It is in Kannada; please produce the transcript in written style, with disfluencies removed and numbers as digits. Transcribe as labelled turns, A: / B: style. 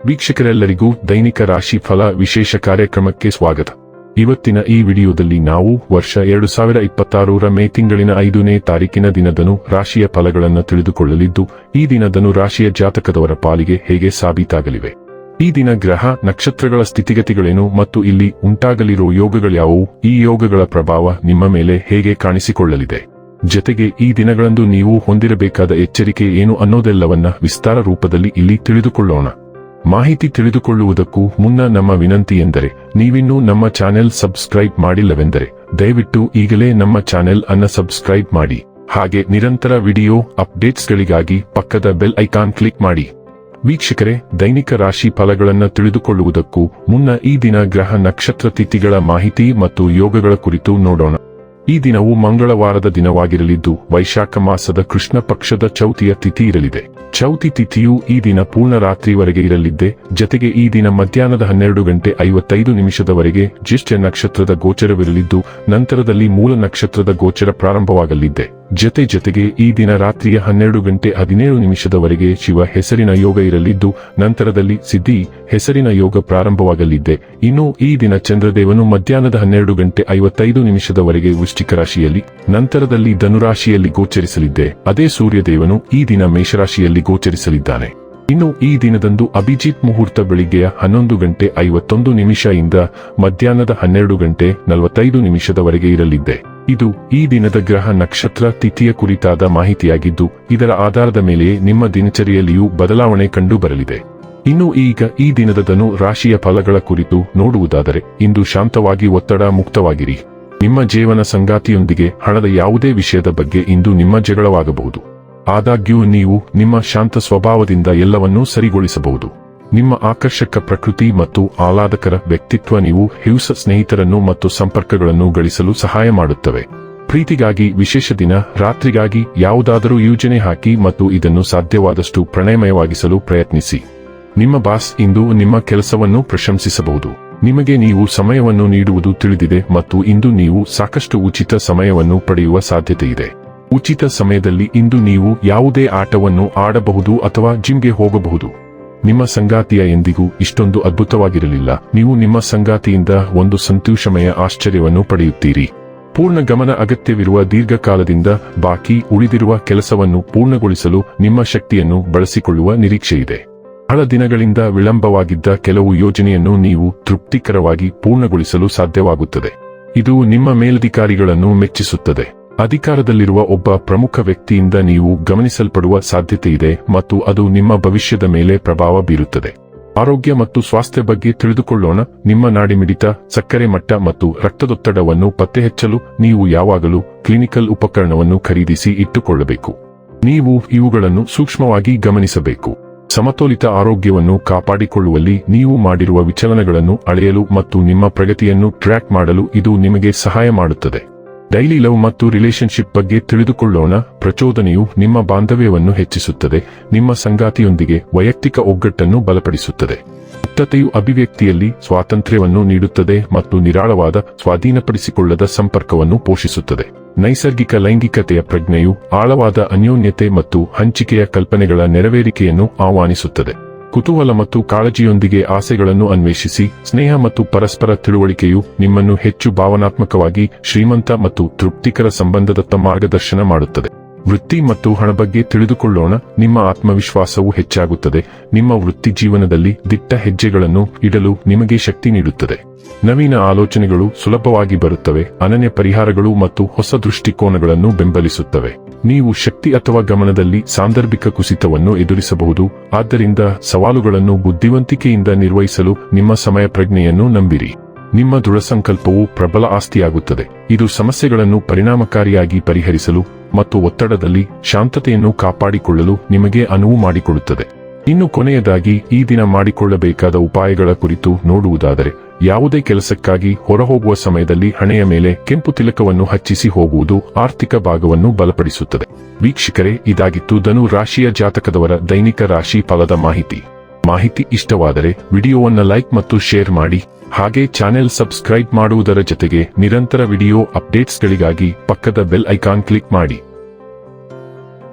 A: ವೀಕ್ಷಕರೆಲ್ಲರಿಗೂ ದೈನಿಕ ರಾಶಿ ಫಲ ವಿಶೇಷ ಕಾರ್ಯಕ್ರಮಕ್ಕೆ ಸ್ವಾಗತ. ಇವತ್ತಿನ ಈ ವಿಡಿಯೋದಲ್ಲಿ ನಾವು ವರ್ಷ 2026ರ ಮೇ ತಿಂಗಳಿನ 5ನೇ ತಾರೀಕಿನ ದಿನದನು ರಾಶಿಯ ಫಲಗಳನ್ನು ತಿಳಿದುಕೊಳ್ಳಲಿದ್ದು, ಈ ದಿನದನು ರಾಶಿಯ ಜಾತಕದವರ ಪಾಲಿಗೆ ಹೇಗೆ ಸಾಬೀತಾಗಲಿವೆ, ಈ ದಿನ ಗ್ರಹ ನಕ್ಷತ್ರಗಳ ಸ್ಥಿತಿಗತಿಗಳೇನು ಮತ್ತು ಇಲ್ಲಿ ಉಂಟಾಗಲಿರುವ ಯೋಗಗಳ್ಯಾವುವು, ಈ ಯೋಗಗಳ ಪ್ರಭಾವ ನಿಮ್ಮ ಮೇಲೆ ಹೇಗೆ ಕಾಣಿಸಿಕೊಳ್ಳಲಿದೆ, ಜತೆಗೆ ಈ ದಿನಗಳಂದು ನೀವು ಹೊಂದಿರಬೇಕಾದ ಎಚ್ಚರಿಕೆ ಏನು ಅನ್ನೋದೆಲ್ಲವನ್ನ ವಿಸ್ತಾರ ರೂಪದಲ್ಲಿ ಇಲ್ಲಿ ತಿಳಿದುಕೊಳ್ಳೋಣ. ಮಾಹಿತಿ ತಿಳಿದುಕೊಳ್ಳುವುದಕ್ಕೂ ಮುನ್ನ ನಮ್ಮ ವಿನಂತಿ ಎಂದರೆ, ನೀವಿನ್ನೂ ನಮ್ಮ ಚಾನೆಲ್ ಸಬ್ಸ್ಕ್ರೈಬ್ ಮಾಡಿಲ್ಲವೆಂದರೆ ದಯವಿಟ್ಟು ಈಗಲೇ ನಮ್ಮ ಚಾನೆಲ್ ಅನ್ನು ಸಬ್ಸ್ಕ್ರೈಬ್ ಮಾಡಿ. ಹಾಗೆ ನಿರಂತರ ವಿಡಿಯೋ ಅಪ್ಡೇಟ್ಸ್ಗಳಿಗಾಗಿ ಪಕ್ಕದ ಬೆಲ್ ಐಕಾನ್ ಕ್ಲಿಕ್ ಮಾಡಿ. ವೀಕ್ಷಕರೇ, ದೈನಿಕ ರಾಶಿ ಫಲಗಳನ್ನು ತಿಳಿದುಕೊಳ್ಳುವುದಕ್ಕೂ ಮುನ್ನ ಈ ದಿನ ಗ್ರಹ ನಕ್ಷತ್ರ ತಿಥಿಗಳ ಮಾಹಿತಿ ಮತ್ತು ಯೋಗಗಳ ಕುರಿತು ನೋಡೋಣ. ಈ ದಿನವು ಮಂಗಳವಾರದ ದಿನವಾಗಿರಲಿದ್ದು, ವೈಶಾಖ ಮಾಸದ ಕೃಷ್ಣ ಪಕ್ಷದ ಚೌತಿಯ ತಿಥಿ ಇರಲಿದೆ. ಚೌತಿ ತಿಥಿಯು ಈ ದಿನ ಪೂರ್ಣ ರಾತ್ರಿವರೆಗೆ ಇರಲಿದ್ದೆ. ಜತೆಗೆ ಈ ದಿನ ಮಧ್ಯಾಹ್ನದ 12:55 ಜ್ಯೇಷ್ಠ ನಕ್ಷತ್ರದ ಗೋಚರವಿರಲಿದ್ದು, ನಂತರದಲ್ಲಿ ಮೂಲ ನಕ್ಷತ್ರದ ಗೋಚರ ಪ್ರಾರಂಭವಾಗಲಿದೆ. ಜತೆಗೆ ಈ ದಿನ ರಾತ್ರಿಯ 12:17 ಶಿವ ಹೆಸರಿನ ಯೋಗ ಇರಲಿದ್ದು, ನಂತರದಲ್ಲಿ ಸಿದ್ಧಿ ಹೆಸರಿನ ಯೋಗ ಪ್ರಾರಂಭವಾಗಲಿದೆ. ಇನ್ನು ಈ ದಿನ ಚಂದ್ರದೇವನು ಮಧ್ಯಾಹ್ನದ 12:55 ವೃಶ್ಚಿಕ ರಾಶಿಯಲ್ಲಿ, ನಂತರದಲ್ಲಿ ಧನುರಾಶಿಯಲ್ಲಿ ಗೋಚರಿಸಲಿದೆ. ಅದೇ ಸೂರ್ಯದೇವನು ಈ ದಿನ ಮೇಷರಾಶಿಯಲ್ಲಿ ಗೋಚರಿಸಲಿದ್ದಾನೆ. ಇನ್ನು ಈ ದಿನದಂದು ಅಭಿಜಿತ್ ಮುಹೂರ್ತ ಬೆಳಿಗ್ಗೆಯ 11:51 ಇಂದ ಮಧ್ಯಾಹ್ನದ 12:45 ಇರಲಿದೆ. ಇದು ಈ ದಿನದ ಗ್ರಹ ನಕ್ಷತ್ರ ತಿಥಿಯ ಕುರಿತಾದ ಮಾಹಿತಿಯಾಗಿದ್ದು, ಇದರ ಆಧಾರದ ಮೇಲೆಯೇ ನಿಮ್ಮ ದಿನಚರಿಯಲ್ಲಿಯೂ ಬದಲಾವಣೆ ಕಂಡು ಬರಲಿದೆ. ಇನ್ನು ಈಗ ಈ ದಿನದ ಧನು ರಾಶಿಯ ಫಲಗಳ ಕುರಿತು ನೋಡುವುದಾದರೆ, ಇಂದು ಶಾಂತವಾಗಿ ಒತ್ತಡ ಮುಕ್ತವಾಗಿರಿ. ನಿಮ್ಮ ಜೀವನ ಸಂಗಾತಿಯೊಂದಿಗೆ ಹಣದ ಯಾವುದೇ ವಿಷಯದ ಬಗ್ಗೆ ಇಂದು ನಿಮ್ಮ ಜಗಳವಾಗಬಹುದು. ಆದಾಗ್ಯೂ ನೀವು ನಿಮ್ಮ ಶಾಂತ ಸ್ವಭಾವದಿಂದ ಎಲ್ಲವನ್ನೂ ಸರಿಗೊಳಿಸಬಹುದು. ನಿಮ್ಮ ಆಕರ್ಷಕ ಪ್ರಕೃತಿ ಮತ್ತು ಆಹ್ಲಾದಕರ ವ್ಯಕ್ತಿತ್ವ ನೀವು ಹೊಸ ಸ್ನೇಹಿತರನ್ನು ಮತ್ತು ಸಂಪರ್ಕಗಳನ್ನು ಗಳಿಸಲು ಸಹಾಯ ಮಾಡುತ್ತವೆ. ಪ್ರೀತಿಗಾಗಿ ವಿಶೇಷ ದಿನ ರಾತ್ರಿಗಾಗಿ ಯಾವುದಾದರೂ ಯೋಜನೆ ಹಾಕಿ ಮತ್ತು ಇದನ್ನು ಸಾಧ್ಯವಾದಷ್ಟು ಪ್ರಣಯಮಯವಾಗಿಸಲು ಪ್ರಯತ್ನಿಸಿ. ನಿಮ್ಮ ಬಾಸ್ ಇಂದು ನಿಮ್ಮ ಕೆಲಸವನ್ನು ಪ್ರಶಂಸಿಸಬಹುದು. ನಿಮಗೆ ನೀವು ಸಮಯವನ್ನು ನೀಡುವುದು ತಿಳಿದಿದೆ ಮತ್ತು ಇಂದು ನೀವು ಸಾಕಷ್ಟು ಉಚಿತ ಸಮಯವನ್ನು ಪಡೆಯುವ ಸಾಧ್ಯತೆ ಇದೆ. ಉಚಿತ ಸಮಯದಲ್ಲಿ ಇಂದು ನೀವು ಯಾವುದೇ ಆಟವನ್ನು ಆಡಬಹುದು ಅಥವಾ ಜಿಮ್ಗೆ ಹೋಗಬಹುದು. ನಿಮ್ಮ ಸಂಗಾತಿಯ ಎಂದಿಗೂ ಇಷ್ಟೊಂದು ಅದ್ಭುತವಾಗಿರಲಿಲ್ಲ. ನೀವು ನಿಮ್ಮ ಸಂಗಾತಿಯಿಂದ ಒಂದು ಸಂತೋಷಮಯ ಆಶ್ಚರ್ಯವನ್ನು ಪಡೆಯುತ್ತೀರಿ. ಪೂರ್ಣ ಗಮನ ಅಗತ್ಯವಿರುವ ದೀರ್ಘಕಾಲದಿಂದ ಬಾಕಿ ಉಳಿದಿರುವ ಕೆಲಸವನ್ನು ಪೂರ್ಣಗೊಳಿಸಲು ನಿಮ್ಮ ಶಕ್ತಿಯನ್ನು ಬಳಸಿಕೊಳ್ಳುವ ನಿರೀಕ್ಷೆಯಿದೆ. ಬಹಳ ದಿನಗಳಿಂದ ವಿಳಂಬವಾಗಿದ್ದ ಕೆಲವು ಯೋಜನೆಯನ್ನು ನೀವು ತೃಪ್ತಿಕರವಾಗಿ ಪೂರ್ಣಗೊಳಿಸಲು ಸಾಧ್ಯವಾಗುತ್ತದೆ. ಇದು ನಿಮ್ಮ ಮೇಲಧಿಕಾರಿಗಳನ್ನು ಮೆಚ್ಚಿಸುತ್ತದೆ. ಅಧಿಕಾರದಲ್ಲಿರುವ ಒಬ್ಬ ಪ್ರಮುಖ ವ್ಯಕ್ತಿಯಿಂದ ನೀವು ಗಮನಿಸಲ್ಪಡುವ ಸಾಧ್ಯತೆ ಇದೆ ಮತ್ತು ಅದು ನಿಮ್ಮ ಭವಿಷ್ಯದ ಮೇಲೆ ಪ್ರಭಾವ ಬೀರುತ್ತದೆ. ಆರೋಗ್ಯ ಮತ್ತು ಸ್ವಾಸ್ಥ್ಯ ಬಗ್ಗೆ ತಿಳಿದುಕೊಳ್ಳೋಣ. ನಿಮ್ಮ ನಾಡಿಮಿಡಿತ, ಸಕ್ಕರೆ ಮಟ್ಟ ಮತ್ತು ರಕ್ತದೊತ್ತಡವನ್ನು ಪತ್ತೆಹಚ್ಚಲು ನೀವು ಯಾವಾಗಲೂ ಕ್ಲಿನಿಕಲ್ ಉಪಕರಣವನ್ನು ಖರೀದಿಸಿ ಇಟ್ಟುಕೊಳ್ಳಬೇಕು. ನೀವು ಇವುಗಳನ್ನು ಸೂಕ್ಷ್ಮವಾಗಿ ಗಮನಿಸಬೇಕು. ಸಮತೋಲಿತ ಆರೋಗ್ಯವನ್ನು ಕಾಪಾಡಿಕೊಳ್ಳುವಲ್ಲಿ ನೀವು ಮಾಡಿರುವ ವಿಚಲನಗಳನ್ನು ಅಳೆಯಲು ಮತ್ತು ನಿಮ್ಮ ಪ್ರಗತಿಯನ್ನು ಟ್ರ್ಯಾಕ್ ಮಾಡಲು ಇದು ನಿಮಗೆ ಸಹಾಯ ಮಾಡುತ್ತದೆ. ಡೈಲಿ ಲವ್ ಮತ್ತು ರಿಲೇಶನ್ಶಿಪ್ ಬಗ್ಗೆ ತಿಳಿದುಕೊಳ್ಳೋಣ. ಪ್ರಚೋದನೆಯು ನಿಮ್ಮ ಬಾಂಧವ್ಯವನ್ನು ಹೆಚ್ಚಿಸುತ್ತದೆ, ನಿಮ್ಮ ಸಂಗಾತಿಯೊಂದಿಗೆ ವೈಯಕ್ತಿಕ ಒಗ್ಗಟ್ಟನ್ನು ಬಲಪಡಿಸುತ್ತದೆ. ಮುಕ್ತತೆಯು ಅಭಿವ್ಯಕ್ತಿಯಲ್ಲಿ ಸ್ವಾತಂತ್ರ್ಯವನ್ನು ನೀಡುತ್ತದೆ ಮತ್ತು ನಿರಾಳವಾದ, ಸ್ವಾಧೀನಪಡಿಸಿಕೊಳ್ಳದ ಸಂಪರ್ಕವನ್ನು ಪೋಷಿಸುತ್ತದೆ. ನೈಸರ್ಗಿಕ ಲೈಂಗಿಕತೆಯ ಪ್ರಜ್ಞೆಯು ಆಳವಾದ ಅನ್ಯೋನ್ಯತೆ ಮತ್ತು ಹಂಚಿಕೆಯ ಕಲ್ಪನೆಗಳ ನೆರವೇರಿಕೆಯನ್ನು ಆಹ್ವಾನಿಸುತ್ತದೆ. ಕುತೂಹಲ ಮತ್ತು ಕಾಳಜಿಯೊಂದಿಗೆ ಆಸೆಗಳನ್ನು ಅನ್ವೇಷಿಸಿ. ಸ್ನೇಹ ಮತ್ತು ಪರಸ್ಪರ ತಿಳುವಳಿಕೆಯು ನಿಮ್ಮನ್ನು ಹೆಚ್ಚು ಭಾವನಾತ್ಮಕವಾಗಿ ಶ್ರೀಮಂತ ಮತ್ತು ತೃಪ್ತಿಕರ ಸಂಬಂಧದತ್ತ ಮಾರ್ಗದರ್ಶನ ಮಾಡುತ್ತದೆ. ವೃತ್ತಿ ಮತ್ತು ಹಣ ಬಗ್ಗೆ ತಿಳಿದುಕೊಳ್ಳೋಣ. ನಿಮ್ಮ ಆತ್ಮವಿಶ್ವಾಸವು ಹೆಚ್ಚಾಗುತ್ತದೆ. ನಿಮ್ಮ ವೃತ್ತಿ ಜೀವನದಲ್ಲಿ ದಿಟ್ಟ ಹೆಜ್ಜೆಗಳನ್ನು ಇಡಲು ನಿಮಗೆ ಶಕ್ತಿ ನೀಡುತ್ತದೆ. ನವೀನ ಆಲೋಚನೆಗಳು ಸುಲಭವಾಗಿ ಬರುತ್ತವೆ. ಅನನ್ಯ ಪರಿಹಾರಗಳು ಮತ್ತು ಹೊಸ ದೃಷ್ಟಿಕೋನಗಳನ್ನು ಬೆಂಬಲಿಸುತ್ತವೆ. ನೀವು ಶಕ್ತಿ ಅಥವಾ ಗಮನದಲ್ಲಿ ಸಾಂದರ್ಭಿಕ ಕುಸಿತವನ್ನು ಎದುರಿಸಬಹುದು. ಆದ್ದರಿಂದ ಸವಾಲುಗಳನ್ನು ಬುದ್ಧಿವಂತಿಕೆಯಿಂದ ನಿರ್ವಹಿಸಲು ನಿಮ್ಮ ಸಮಯ ಪ್ರಜ್ಞೆಯನ್ನು ನಂಬಿರಿ. ನಿಮ್ಮ ದೃಢ ಸಂಕಲ್ಪವು ಪ್ರಬಲ ಆಸ್ತಿಯಾಗುತ್ತದೆ. ಇದು ಸಮಸ್ಯೆಗಳನ್ನು ಪರಿಣಾಮಕಾರಿಯಾಗಿ ಪರಿಹರಿಸಲು ಮತ್ತು ಒತ್ತಡದಲ್ಲಿ ಶಾಂತತೆಯನ್ನು ಕಾಪಾಡಿಕೊಳ್ಳಲು ನಿಮಗೆ ಅನುವು ಮಾಡಿಕೊಡುತ್ತದೆ. ಇನ್ನು ಕೊನೆಯದಾಗಿ ಈ ದಿನ ಮಾಡಿಕೊಳ್ಳಬೇಕಾದ ಉಪಾಯಗಳ ಕುರಿತು ನೋಡುವುದಾದರೆ, ಯಾವುದೇ ಕೆಲಸಕ್ಕಾಗಿ ಹೊರಹೋಗುವ ಸಮಯದಲ್ಲಿ ಹಣೆಯ ಮೇಲೆ ಕೆಂಪು ತಿಲಕವನ್ನು ಹಚ್ಚಿಸಿ ಹೋಗುವುದು ಆರ್ಥಿಕ ಭಾಗವನ್ನು ಬಲಪಡಿಸುತ್ತದೆ. ವೀಕ್ಷಕರೇ, ಇದಾಗಿತ್ತು ಧನು ರಾಶಿಯ ಜಾತಕದವರ ದೈನಿಕ ರಾಶಿ ಫಲದ ಮಾಹಿತಿ ಇಷ್ಟವಾದರೆ ವಿಡಿಯೋವನ್ನು ಲೈಕ್ ಮತ್ತು ಶೇರ್ ಮಾಡಿ. ಹಾಗೆ ಚಾನೆಲ್ ಸಬ್ಸ್ಕ್ರೈಬ್ ಮಾಡುವುದರ ಜೊತೆಗೆ ನಿರಂತರ ವಿಡಿಯೋ ಅಪ್ಡೇಟ್ಸ್ಗಳಿಗಾಗಿ ಪಕ್ಕದ ಬೆಲ್ ಐಕಾನ್ ಕ್ಲಿಕ್ ಮಾಡಿ.